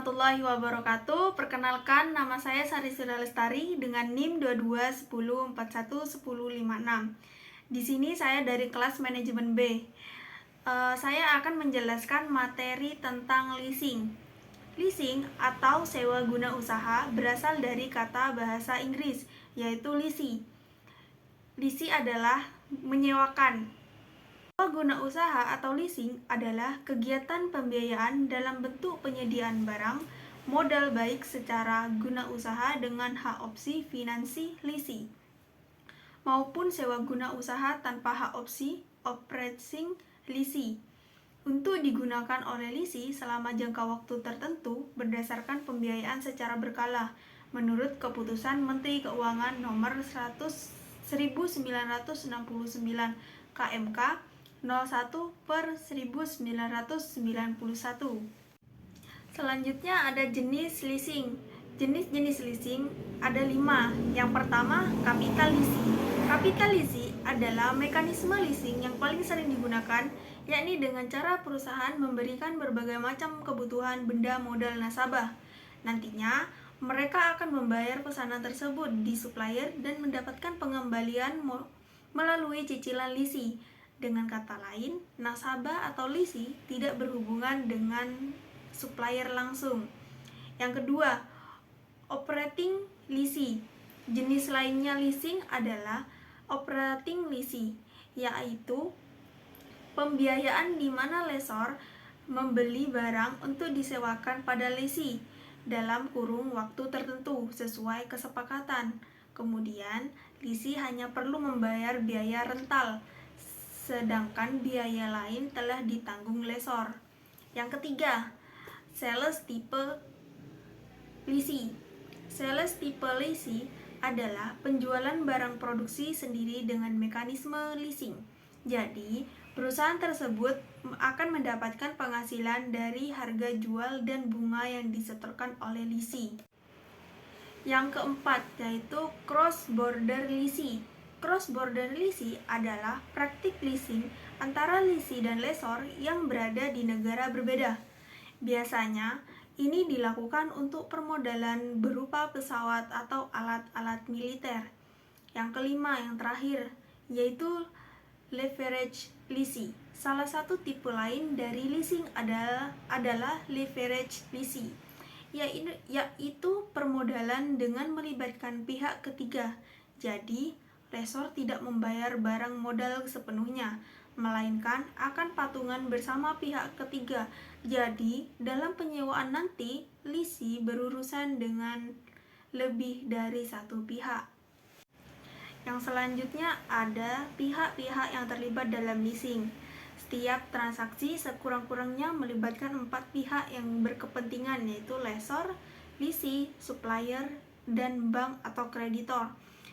warahmatullahi wabarakatuh. Perkenalkan, nama saya Sari Lestari dengan NIM 2210411056. Di sini saya dari kelas manajemen B. Saya akan menjelaskan materi tentang leasing. Leasing atau sewa guna usaha berasal dari kata bahasa Inggris, yaitu leasing. Leasing adalah menyewakan. Guna usaha atau leasing adalah kegiatan pembiayaan dalam bentuk penyediaan barang, modal baik secara guna usaha dengan hak opsi finansi leasing, maupun sewa guna usaha tanpa hak opsi operating leasing, untuk digunakan oleh leasing selama jangka waktu tertentu berdasarkan pembiayaan secara berkala menurut Keputusan Menteri Keuangan Nomor 1969 KMK 01/1991. Selanjutnya ada jenis leasing. Jenis-jenis leasing ada 5. Yang pertama, capital leasing. Capital leasing adalah mekanisme leasing yang paling sering digunakan, yakni dengan cara perusahaan memberikan berbagai macam kebutuhan benda modal nasabah. Nantinya, mereka akan membayar pesanan tersebut di supplier dan mendapatkan pengembalian melalui cicilan leasing. Dengan kata lain, nasabah atau leasing tidak berhubungan dengan supplier langsung. Yang kedua, operating leasing. Jenis lainnya leasing adalah operating leasing, yaitu pembiayaan di mana lessor membeli barang untuk disewakan pada leasing dalam kurun waktu tertentu sesuai kesepakatan. Kemudian, leasing hanya perlu membayar biaya rental, sedangkan biaya lain telah ditanggung lessor. Yang ketiga, sales type leasing. Sales type leasing adalah penjualan barang produksi sendiri dengan mekanisme leasing. Jadi, perusahaan tersebut akan mendapatkan penghasilan dari harga jual dan bunga yang disetorkan oleh leasing. Yang keempat, yaitu cross-border leasing. Cross-border leasing adalah praktik leasing antara leasing dan lessor yang berada di negara berbeda. Biasanya, ini dilakukan untuk permodalan berupa pesawat atau alat-alat militer. Yang kelima, yang terakhir, yaitu leverage leasing. Salah satu tipe lain dari leasing adalah leverage leasing, yaitu permodalan dengan melibatkan pihak ketiga. Jadi, lessor tidak membayar barang modal sepenuhnya, melainkan akan patungan bersama pihak ketiga. Jadi, dalam penyewaan nanti, leasing berurusan dengan lebih dari satu pihak. Yang selanjutnya ada pihak-pihak yang terlibat dalam leasing. Setiap transaksi sekurang-kurangnya melibatkan 4 pihak yang berkepentingan, yaitu lessor, leasing, supplier, dan bank atau kreditor.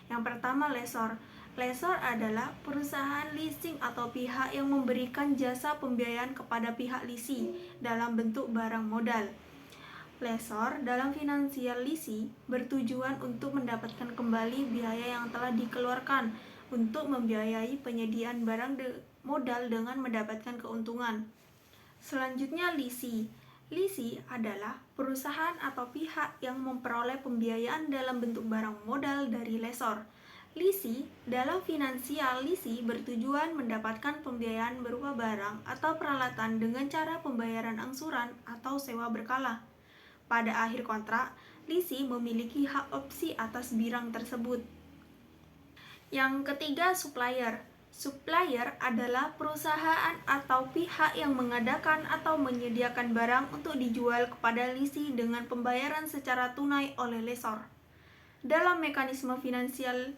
Yang pertama, lessor. Lessor adalah perusahaan leasing atau pihak yang memberikan jasa pembiayaan kepada pihak leasing dalam bentuk barang modal. Lessor dalam finansial leasing bertujuan untuk mendapatkan kembali biaya yang telah dikeluarkan untuk membiayai penyediaan barang modal dengan mendapatkan keuntungan. Selanjutnya, leasing. Leasing adalah perusahaan atau pihak yang memperoleh pembiayaan dalam bentuk barang modal dari lessor. Leasing dalam finansial leasing bertujuan mendapatkan pembiayaan berupa barang atau peralatan dengan cara pembayaran angsuran atau sewa berkala. Pada akhir kontrak, leasing memiliki hak opsi atas barang tersebut. Yang ketiga, supplier. Supplier adalah perusahaan atau pihak yang mengadakan atau menyediakan barang untuk dijual kepada leasing dengan pembayaran secara tunai oleh lessor. Dalam mekanisme finansial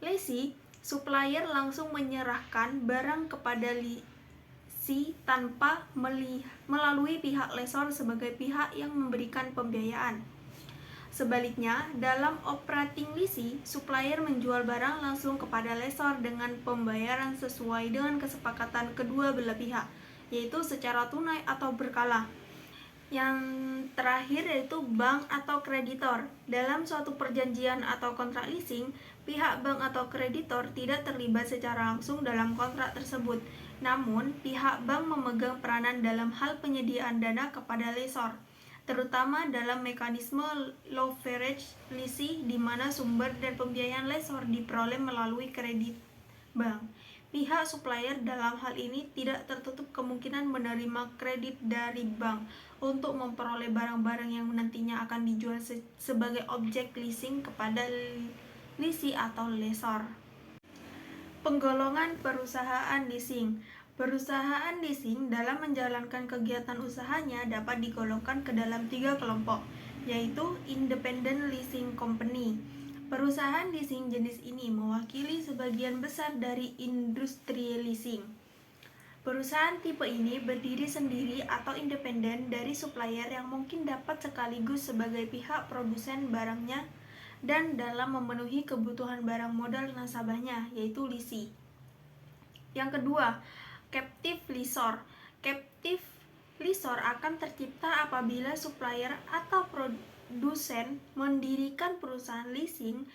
leasing, supplier langsung menyerahkan barang kepada leasing tanpa melalui pihak lessor sebagai pihak yang memberikan pembiayaan. Sebaliknya, dalam operating leasing, supplier menjual barang langsung kepada lessor dengan pembayaran sesuai dengan kesepakatan kedua belah pihak, yaitu secara tunai atau berkala. Yang terakhir yaitu bank atau kreditor. Dalam suatu perjanjian atau kontrak leasing, pihak bank atau kreditor tidak terlibat secara langsung dalam kontrak tersebut. Namun, pihak bank memegang peranan dalam hal penyediaan dana kepada lessor. terutama dalam mekanisme leverage leasing di mana sumber dan pembiayaan lessor diperoleh melalui kredit bank. Pihak supplier dalam hal ini tidak tertutup kemungkinan menerima kredit dari bank untuk memperoleh barang-barang yang nantinya akan dijual sebagai objek leasing kepada lessee atau lessor. Penggolongan perusahaan leasing. Perusahaan leasing dalam menjalankan kegiatan usahanya dapat digolongkan ke dalam 3 kelompok, yaitu Independent Leasing Company. Perusahaan leasing jenis ini mewakili sebagian besar dari industri leasing. Perusahaan tipe ini berdiri sendiri atau independen dari supplier yang mungkin dapat sekaligus sebagai pihak produsen barangnya dan dalam memenuhi kebutuhan barang modal nasabahnya, yaitu lessee. Yang kedua, captive lessor. Captive lessor akan tercipta apabila supplier atau produsen mendirikan perusahaan leasing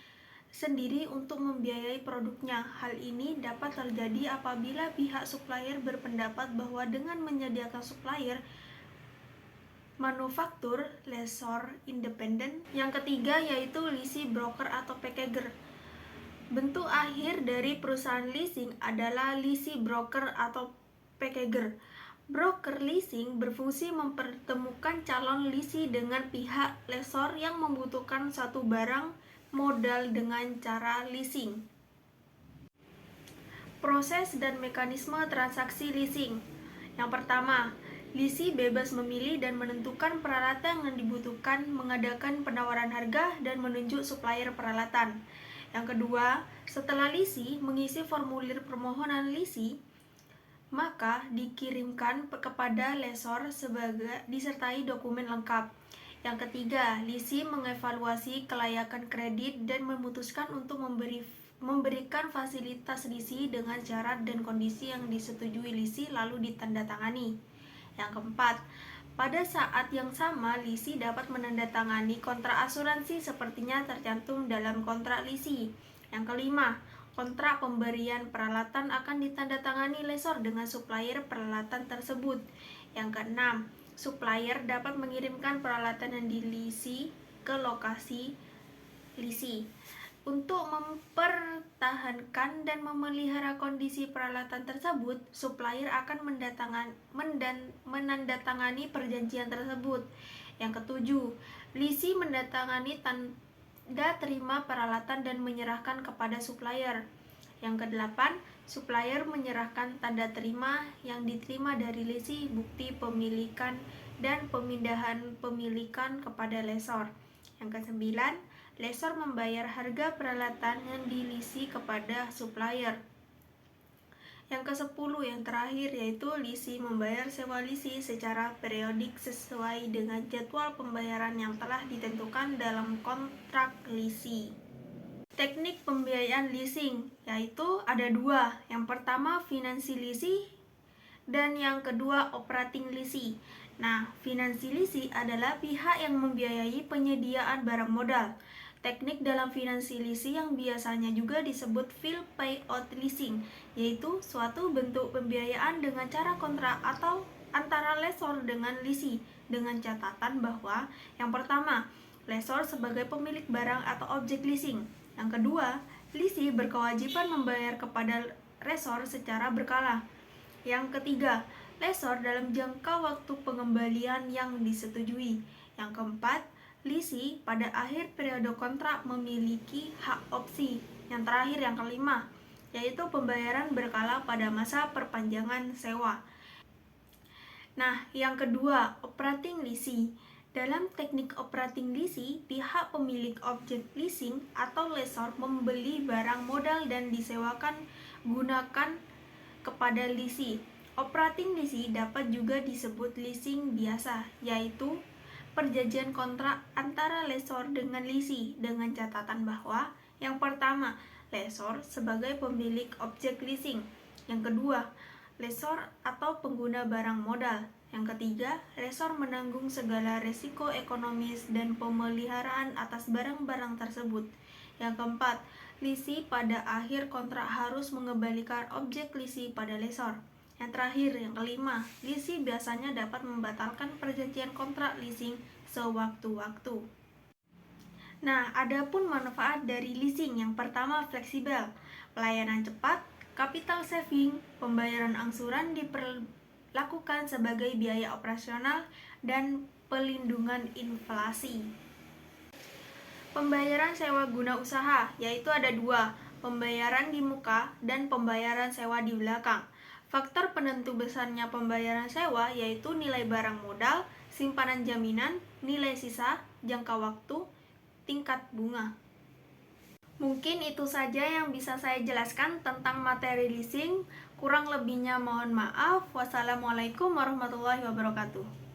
sendiri untuk membiayai produknya. Hal ini dapat terjadi apabila pihak supplier berpendapat bahwa dengan menyediakan supplier manufaktur lessor independen. Yang ketiga yaitu lessee broker atau packager. Bentuk akhir dari perusahaan leasing adalah lessee broker atau packager. Broker leasing berfungsi mempertemukan calon lessee dengan pihak lessor yang membutuhkan satu barang modal dengan cara leasing. Proses dan mekanisme transaksi leasing. Yang pertama, lessee bebas memilih dan menentukan peralatan yang dibutuhkan, mengadakan penawaran harga, dan menunjuk supplier peralatan. Yang kedua, setelah lessee mengisi formulir permohonan lessee, maka dikirimkan kepada lessor sebagai disertai dokumen lengkap. Yang ketiga, lessee mengevaluasi kelayakan kredit dan memutuskan untuk memberikan fasilitas lessee dengan syarat dan kondisi yang disetujui lessee lalu ditandatangani. Yang keempat, pada saat yang sama, lessee dapat menandatangani kontrak asuransi sepertinya tercantum dalam kontrak lessee. Yang kelima, kontrak pemberian peralatan akan ditandatangani lessor dengan supplier peralatan tersebut. Yang keenam, supplier dapat mengirimkan peralatan yang di-leasee ke lokasi lessee. Untuk mempertahankan dan memelihara kondisi peralatan tersebut, supplier akan menandatangani perjanjian tersebut. Yang ketujuh, lessee menandatangani tanda terima peralatan dan menyerahkan kepada supplier. Yang kedelapan, supplier menyerahkan tanda terima yang diterima dari lessee, bukti pemilikan dan pemindahan pemilikan kepada lessor. Yang kesembilan, lessor membayar harga peralatan yang di-leasee kepada supplier. Yang ke-10 yang terakhir yaitu lessee membayar sewa lessee secara periodik sesuai dengan jadwal pembayaran yang telah ditentukan dalam kontrak lessee. Teknik pembiayaan leasing yaitu ada 2. Yang pertama finansi leasing dan yang kedua operating leasing. Nah, finansi leasing adalah pihak yang membiayai penyediaan barang modal. Teknik dalam finansi leasing yang biasanya juga disebut full payout leasing, yaitu suatu bentuk pembiayaan dengan cara kontrak atau antara lessor dengan lessee, dengan catatan bahwa yang pertama, lessor sebagai pemilik barang atau objek leasing. Yang kedua, lessee berkewajiban membayar kepada lessor secara berkala. Yang ketiga, lessor dalam jangka waktu pengembalian yang disetujui. Yang keempat, lessee pada akhir periode kontrak memiliki hak opsi. Yang terakhir, yang kelima, yaitu pembayaran berkala pada masa perpanjangan sewa. Nah, yang kedua, operating leasing. Dalam teknik operating leasing, pihak pemilik objek leasing atau lessor membeli barang modal dan disewakan gunakan kepada lessee. Operating leasing dapat juga disebut leasing biasa, yaitu perjanjian kontrak antara lessor dengan lessee dengan catatan bahwa yang pertama, lessor sebagai pemilik objek leasing. Yang kedua, lessor atau pengguna barang modal. Yang ketiga, lessor menanggung segala resiko ekonomis dan pemeliharaan atas barang-barang tersebut. Yang keempat, lessee pada akhir kontrak harus mengembalikan objek lessee pada lessor. Yang terakhir, yang kelima, lisi biasanya dapat membatalkan perjanjian kontrak leasing sewaktu-waktu. Nah, adapun manfaat dari leasing yang pertama fleksibel, pelayanan cepat, capital saving, pembayaran angsuran diperlakukan sebagai biaya operasional, dan pelindungan inflasi. Pembayaran sewa guna usaha, yaitu ada dua, pembayaran di muka dan pembayaran sewa di belakang. Faktor penentu besarnya pembayaran sewa yaitu nilai barang modal, simpanan jaminan, nilai sisa, jangka waktu, tingkat bunga. Mungkin itu saja yang bisa saya jelaskan tentang materi leasing. Kurang lebihnya mohon maaf. Wassalamualaikum warahmatullahi wabarakatuh.